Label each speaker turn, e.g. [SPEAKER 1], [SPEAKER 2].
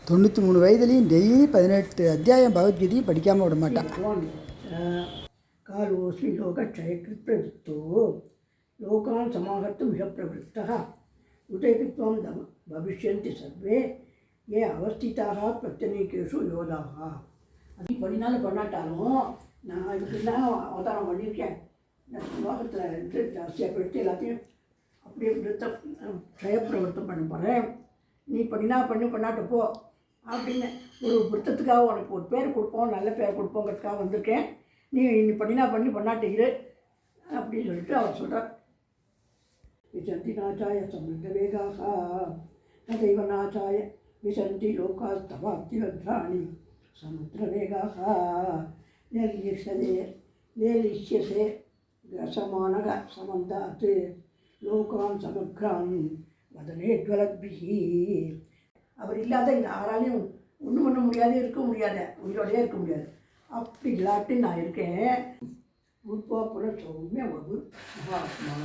[SPEAKER 1] 93 வயதுலேயும் daily 18 அத்தியாயம் பகவத்கீதையும் படிக்காமல் விட மாட்டான்.
[SPEAKER 2] காலோஸ்மி லோகக்ஷயகிருத் பிரவృத்தோ லோகான் சமாஹர்த்தும் மிக பிரவృத்தः உதயபித்வம் பவிஷ்யந்தி சர்வே ஏ அவஸ்திதாக பிரத்யநேகேஷு யோதாக. அது பண்ணினாலும் பண்ணாட்டாலும் நான் இதுக்கு தான் அவதாரம் பண்ணியிருக்கேன். லோகத்தில் இது ஜாஸ்தியாக போயிட்டு எல்லாத்தையும் அப்படியே விருத்தம் க்ஷயப்பிரவருத்தம் பண்ண போகிறேன். நீ பண்ணினா பண்ணாட்டு போ அப்படின்னு ஒரு விருத்தத்துக்காக உனக்கு ஒரு பேர் கொடுப்போம், நல்ல பேர் கொடுப்போங்கிறதுக்காக வந்திருக்கேன். நீ பண்ணினா பண்ணாட்டுகிறு அப்படின்னு சொல்லிட்டு அவர் சொல்கிறார். விசந்தி நாச்சாய சமிருத்த வேகாக ததைவ நாச்சாய விசந்தி லோகாஸ்தவாப்திவத்ராணி சமுத்திர வேகாக நேலிஷ்யசே கசமானக சமந்தாத் லோகான் சமக்ரான் வதனே ஜ்வலத்பிஹி. அவர் இல்லாத இந்த யாராலையும் ஒன்றும் பண்ண முடியாது, இருக்க முடியாது, உயிரோடையே இருக்க முடியாது. அப்படி இல்லாட்டி நான் இருக்கேன். உட்பா புற சௌமிய வகு மகாத்மா.